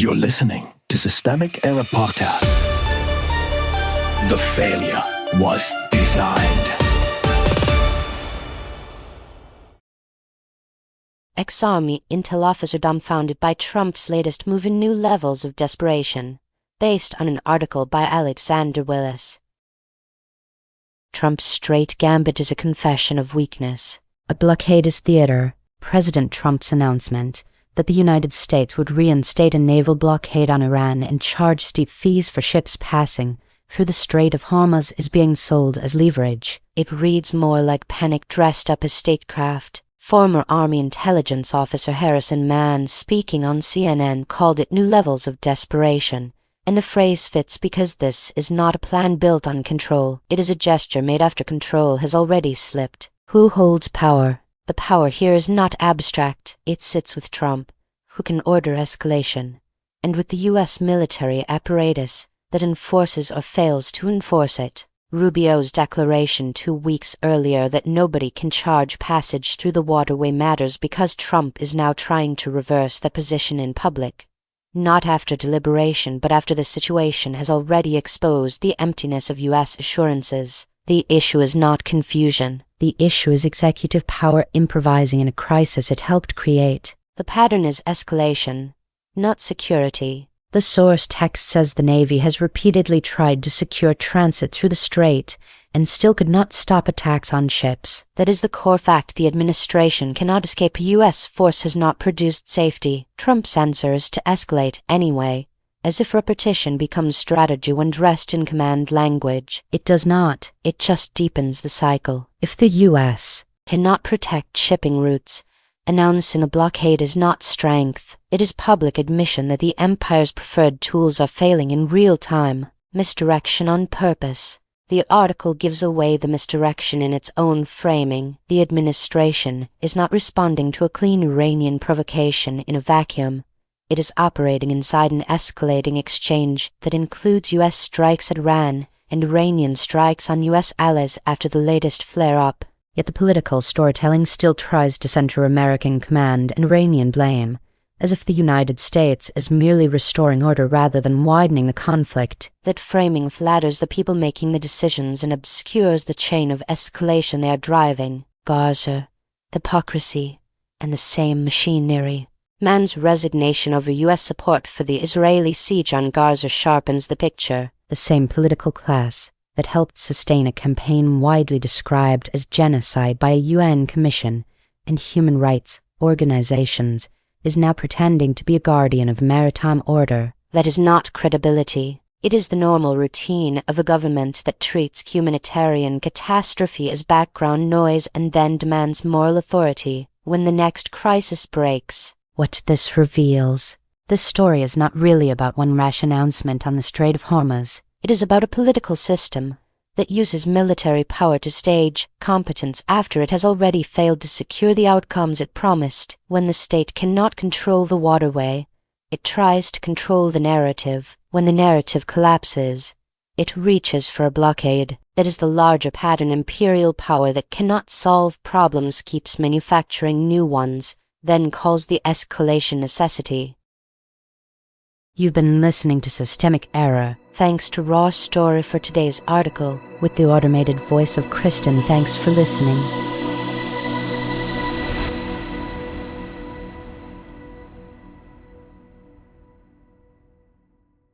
You're listening to Systemic Error Podcast. The failure was designed. Ex-Army Intel officer dumbfounded by Trump's latest move in new levels of desperation, based on an article by Alexander Willis. Trump's straight gambit is a confession of weakness. A blockade is theater. President Trump's announcement that the United States would reinstate a naval blockade on Iran and charge steep fees for ships passing through the Strait of Hormuz is being sold as leverage. It reads more like panic dressed up as statecraft. Former Army intelligence officer Harrison Mann, speaking on CNN, called it new levels of desperation. And the phrase fits because this is not a plan built on control. It is a gesture made after control has already slipped. Who holds power? The power here is not abstract. It sits with Trump, who can order escalation, and with the U.S. military apparatus that enforces or fails to enforce it. Rubio's declaration 2 weeks earlier that nobody can charge passage through the waterway matters because Trump is now trying to reverse that position in public. Not after deliberation, but after the situation has already exposed the emptiness of U.S. assurances. The issue is not confusion. The issue is executive power improvising in a crisis it helped create. The pattern is escalation, not security. The source text says the Navy has repeatedly tried to secure transit through the strait and still could not stop attacks on ships. That is the core fact. The administration cannot escape. A U.S. force has not produced safety. Trump's answer is to escalate anyway, as if repetition becomes strategy when dressed in command language. It does not. It just deepens the cycle. If the U.S. cannot protect shipping routes, announcing a blockade is not strength. It is public admission that the empire's preferred tools are failing in real time. Misdirection on purpose. The article gives away the misdirection in its own framing. The administration is not responding to a clean Iranian provocation in a vacuum. It is operating inside an escalating exchange that includes U.S. strikes at Iran and Iranian strikes on U.S. allies after the latest flare-up. Yet the political storytelling still tries to center American command and Iranian blame, as if the United States is merely restoring order rather than widening the conflict. That framing flatters the people making the decisions and obscures the chain of escalation they are driving. Gaza, hypocrisy, and the same machinery. Mann's resignation over U.S. support for the Israeli siege on Gaza sharpens the picture. The same political class that helped sustain a campaign widely described as genocide by a UN commission and human rights organizations is now pretending to be a guardian of maritime order. That is not credibility. It is the normal routine of a government that treats humanitarian catastrophe as background noise and then demands moral authority when the next crisis breaks. What this reveals. This story is not really about one rash announcement on the Strait of Hormuz. It is about a political system that uses military power to stage competence after it has already failed to secure the outcomes it promised. When the state cannot control the waterway, it tries to control the narrative. When the narrative collapses, it reaches for a blockade. That is the larger pattern. Imperial power that cannot solve problems keeps manufacturing new ones, then calls the escalation necessity. You've been listening to Systemic Error. Thanks to Raw Story for today's article. With the automated voice of Kristen, thanks for listening.